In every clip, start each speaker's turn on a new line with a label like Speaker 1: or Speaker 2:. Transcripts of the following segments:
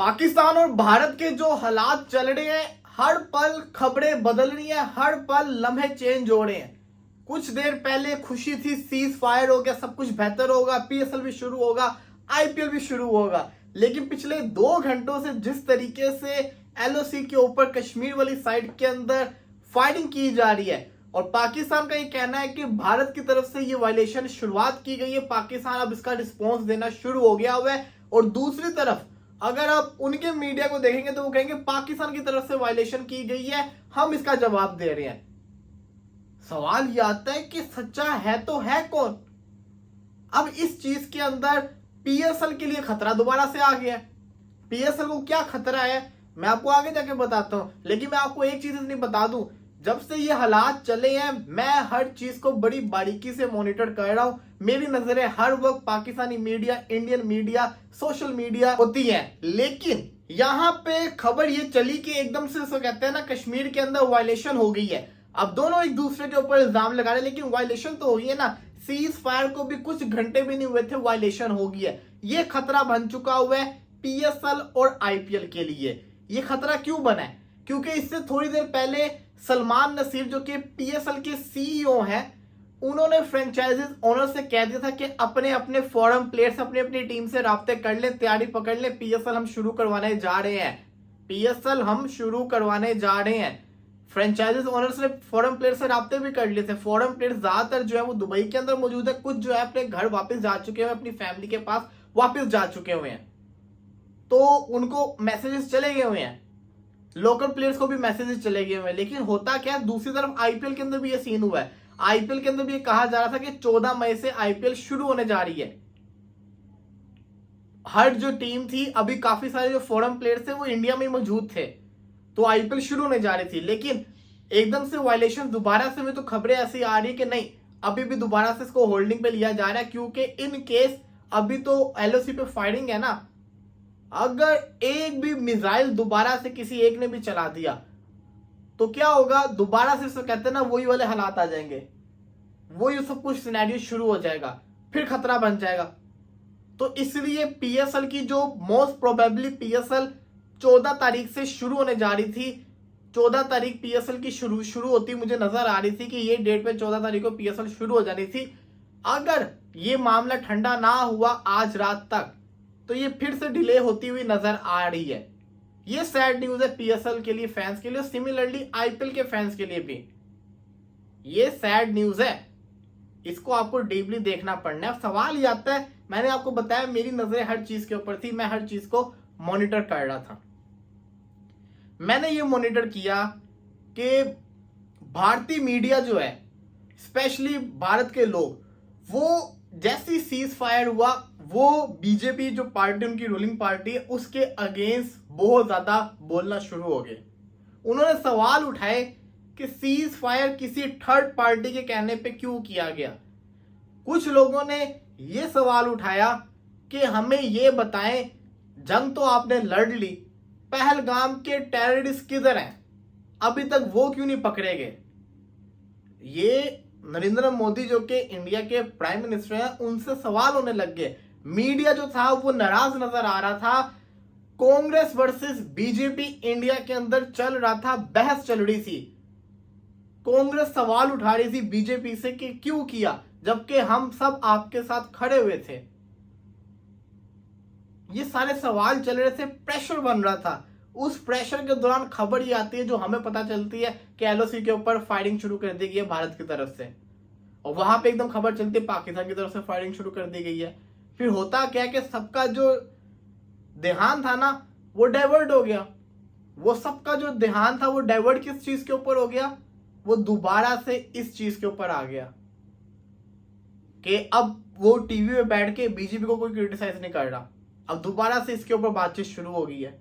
Speaker 1: पाकिस्तान और भारत के जो हालात चल रहे हैं, हर पल खबरें बदल रही हैं, हर पल लम्हे चेंज हो रहे हैं। कुछ देर पहले खुशी थी, सीज फायर हो गया, सब कुछ बेहतर होगा, पीएसएल भी शुरू होगा, आईपीएल भी शुरू होगा। लेकिन पिछले 2 घंटों से जिस तरीके से एलओसी के ऊपर कश्मीर वाली साइड के अंदर फायरिंग की जा रही है और पाकिस्तान का ये कहना है कि भारत की तरफ से ये वायलेशन शुरुआत की गई है, पाकिस्तान अब इसका रिस्पॉन्स देना शुरू हो गया हुआ है। और दूसरी तरफ अगर आप उनके मीडिया को देखेंगे तो वो कहेंगे पाकिस्तान की तरफ से वायलेशन की गई है, हम इसका जवाब दे रहे हैं। सवाल यह आता है कि सच्चा है तो है कौन? अब इस चीज के अंदर पीएसएल के लिए खतरा दोबारा से आ गया है। पीएसएल को क्या खतरा है मैं आपको आगे जाके बताता हूं, लेकिन मैं आपको एक चीज नहीं बता दूं, जब से ये हालात चले हैं मैं हर चीज को बड़ी बारीकी से मॉनिटर कर रहा हूं। मेरी नजरें हर वक्त Pakistani media, Indian media, social media होती है। लेकिन यहां पे खबर ये चली कि एकदम से इसको कहते हैं ना, कश्मीर के अंदर वायलेशन हो गई है। अब दोनों एक दूसरे के ऊपर इल्जाम लगा रहे हैं, लेकिन वायलेशन तो हो गई है ना। सीज फायर को भी कुछ घंटे भी नहीं हुए थे, वायलेशन हो गई है। ये खतरा बन चुका हुआ है पीएसएल और आईपीएल के लिए। ये खतरा क्यों बना है? क्योंकि इससे थोड़ी देर पहले सलमान नसीर जो कि पीएसएल के सीईओ हैं, उन्होंने फ्रेंचाइजीज ओनर से कह दिया था कि अपने अपने फॉरेन प्लेयर्स अपनी अपनी टीम से राब्ते कर लें, तैयारी पकड़ लें, पीएसएल हम शुरू करवाने जा रहे हैं, पीएसएल हम शुरू करवाने जा रहे हैं। फ्रेंचाइजीज ओनर्स ने फॉरेन प्लेयर से राब्ते भी कर लिए थे। फॉरेन प्लेयर्स ज्यादातर जो है वो दुबई के अंदर मौजूद है, कुछ जो है अपने घर वापस जा चुके हैं, अपनी फैमिली के पास वापस जा चुके हुए हैं, तो उनको मैसेजेस चले गए हुए हैं। लोकल प्लेयर्स को भी मैसेजेस चले गए हुए हैं। लेकिन होता क्या है, दूसरी तरफ आईपीएल के अंदर भी ये सीन हुआ है। आईपीएल के अंदर भी ये कहा जा रहा था कि 14 मई से आईपीएल शुरू होने जा रही है। हर जो टीम थी, अभी काफी सारे जो फॉरेन प्लेयर्स थे वो इंडिया में मौजूद थे, तो आईपीएल शुरू होने जा रही थी। लेकिन एकदम से वायलेशन दोबारा से हुई, तो खबरें ऐसी आ रही कि नहीं, अभी भी दोबारा से इसको होल्डिंग पे लिया जा रहा है, क्योंकि इन केस अभी तो एलओसी पे फायरिंग है ना, अगर एक भी मिसाइल दोबारा से किसी एक ने भी चला दिया तो क्या होगा, दोबारा से इसको कहते हैं ना, वही वाले हालात आ जाएंगे, वही सब कुछ सिनेरियो शुरू हो जाएगा, फिर खतरा बन जाएगा। तो इसलिए पीएसएल की जो मोस्ट प्रोबेबली पीएसएल 14 तारीख से शुरू होने जा रही थी, 14 तारीख पीएसएल की शुरू होती मुझे नजर आ रही थी कि ये डेट पे 14 तारीख को पीएसएल शुरू हो जानी थी। अगर ये मामला ठंडा ना हुआ आज रात तक तो ये फिर से डिले होती हुई नजर आ रही है। ये सैड न्यूज है पीएसएल के लिए, फैंस के लिए, सिमिलरली आईपीएल के फैंस के लिए भी ये सैड न्यूज है। इसको आपको डीपली देखना पड़ना है। सवाल ये आता है, मैंने आपको बताया मेरी नजरें हर चीज के ऊपर थी, मैं हर चीज को मॉनिटर कर रहा था। मैंने ये मॉनिटर किया कि भारतीय मीडिया जो है, स्पेशली भारत के लोग, वो जैसी सीज फायर हुआ वो बीजेपी जो पार्टी, उनकी रूलिंग पार्टी है, उसके अगेंस्ट बहुत ज्यादा बोलना शुरू हो गए। उन्होंने सवाल उठाए कि सीज फायर किसी थर्ड पार्टी के कहने पे क्यों किया गया। कुछ लोगों ने यह सवाल उठाया कि हमें यह बताएं, जंग तो आपने लड़ ली, पहलगाम के टेररिस्ट किधर हैं, अभी तक वो क्यों नहीं पकड़े गए। ये नरेंद्र मोदी जो कि इंडिया के प्राइम मिनिस्टर हैं, उनसे सवाल होने लग गए। मीडिया जो था वो नाराज नजर आ रहा था। कांग्रेस वर्सेस बीजेपी इंडिया के अंदर चल रहा था, बहस चल रही थी। कांग्रेस सवाल उठा रही थी बीजेपी से कि क्यों किया, जबकि हम सब आपके साथ खड़े हुए थे। ये सारे सवाल चल रहे थे, प्रेशर बन रहा था। उस प्रेशर के दौरान खबर ये आती है जो हमें पता चलती है कि एलओसी के ऊपर फायरिंग शुरू कर दी गई है भारत की तरफ से, और वहां पे एकदम खबर चलती है पाकिस्तान की तरफ से फायरिंग शुरू कर दी गई है। फिर होता क्या है कि सबका जो ध्यान था ना वो डाइवर्ट हो गया। वो सबका जो ध्यान था वो डाइवर्ट किस चीज के ऊपर हो गया, वो दोबारा से इस चीज के ऊपर आ गया कि अब वो टीवी में बैठ के बीजेपी को कोई क्रिटिसाइज नहीं कर रहा। अब दोबारा से इसके ऊपर बातचीत शुरू हो गई है।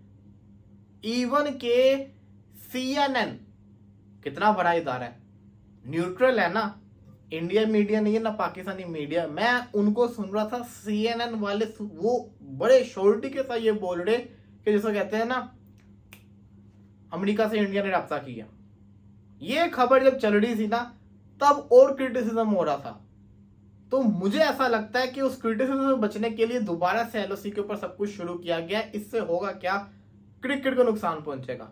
Speaker 1: इवन के CNN कितना बड़ा इदारा है, न्यूट्रल है ना, इंडियन मीडिया नहीं है ना पाकिस्तानी मीडिया। मैं उनको सुन रहा था, CNN वाले वो बड़े श्योरिटी के साथ ये बोल रहे कि जैसा कहते हैं ना, अमेरिका से इंडिया ने रब्ता किया। ये खबर जब चल रही थी ना, तब और क्रिटिसिज्म हो रहा था तो मुझे ऐसा लगता है कि उस क्रिटिसिज्म से बचने के लिए दोबारा से एलओसी के ऊपर सब कुछ शुरू किया गया। इससे होगा क्या, क्रिकेट को नुकसान पहुंचेगा।